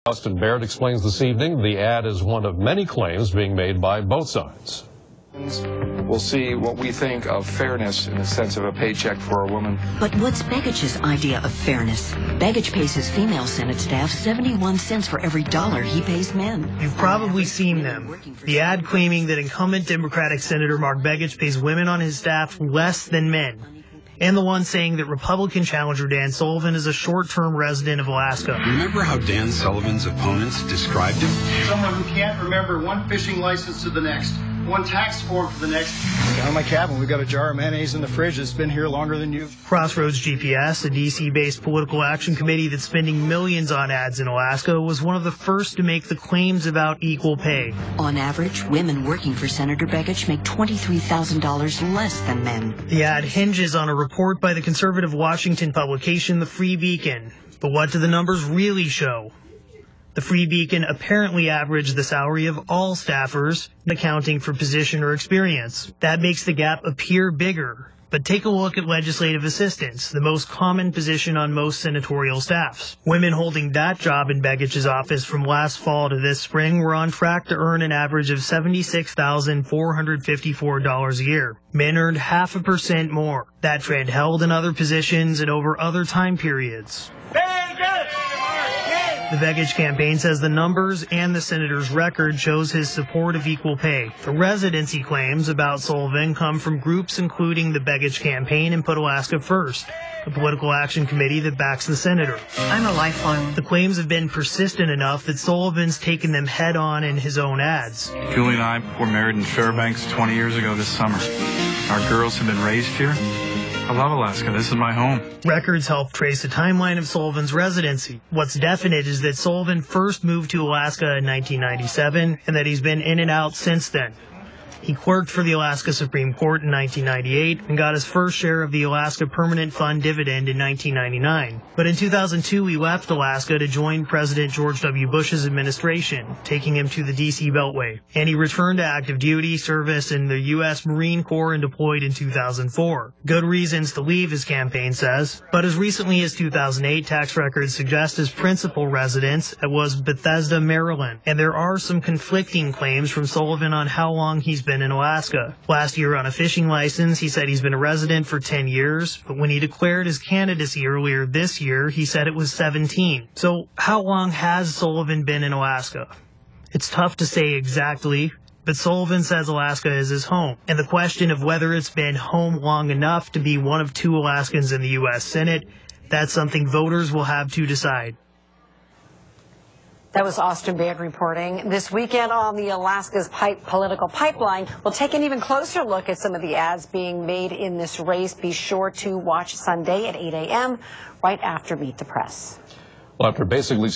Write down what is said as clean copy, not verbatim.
Austin Baird explains this evening the ad is one of many claims being made by both sides. We'll see what we think of fairness in the sense of a paycheck for a woman. But what's Begich's idea of fairness? Begich pays his female Senate staff 71 cents for every dollar he pays men. You've probably seen them. The ad claiming that incumbent Democratic Senator Mark Begich pays women on his staff less than men. And the one saying that Republican challenger Dan Sullivan is a short-term resident of Alaska. Remember how Dan Sullivan's opponents described him? Someone who can't remember one fishing license to the next, one tax form to the next. Down in my cabin, we've got a jar of mayonnaise in the fridge that's been here longer than you. Crossroads GPS, a D.C.-based political action committee that's spending millions on ads in Alaska, was one of the first to make the claims about equal pay. On average, women working for Senator Begich make $23,000 less than men. The ad hinges on a report by the conservative Washington publication, The Free Beacon. But what do the numbers really show? The Free Beacon apparently averaged the salary of all staffers, accounting for position or experience. That makes the gap appear bigger. But take a look at legislative assistants, the most common position on most senatorial staffs. Women holding that job in Begich's office from last fall to this spring were on track to earn an average of $76,454 a year. Men earned 0.5% more. That trend held in other positions and over other time periods. The Begich campaign says the numbers and the senator's record shows his support of equal pay. The residency claims about Sullivan come from groups including the Begich campaign and Put Alaska First, a political action committee that backs the senator. I'm a lifelong. The claims have been persistent enough that Sullivan's taken them head on in his own ads. Julie and I were married in Fairbanks 20 years ago this summer. Our girls have been raised here. I love Alaska. This is my home. Records help trace a timeline of Sullivan's residency. What's definite is that Sullivan first moved to Alaska in 1997 and that he's been in and out since then. He clerked for the Alaska Supreme Court in 1998 and got his first share of the Alaska Permanent Fund dividend in 1999. But in 2002, he left Alaska to join President George W. Bush's administration, taking him to the D.C. Beltway. And he returned to active duty service in the U.S. Marine Corps and deployed in 2004. Good reasons to leave, his campaign says. But as recently as 2008, tax records suggest his principal residence was Bethesda, Maryland. And there are some conflicting claims from Sullivan on how long he's been in Alaska. Last year on a fishing license, he said he's been a resident for 10 years, but when he declared his candidacy earlier this year, he said it was 17. So how long has Sullivan been in Alaska? It's tough to say exactly, but Sullivan says Alaska is his home. And the question of whether it's been home long enough to be one of two Alaskans in the U.S. Senate, that's something voters will have to decide. That was Austin Baird reporting. This weekend on the Alaska's political pipeline, we'll take an even closer look at some of the ads being made in this race. Be sure to watch Sunday at 8 a.m. right after Meet the Press. Well, after basically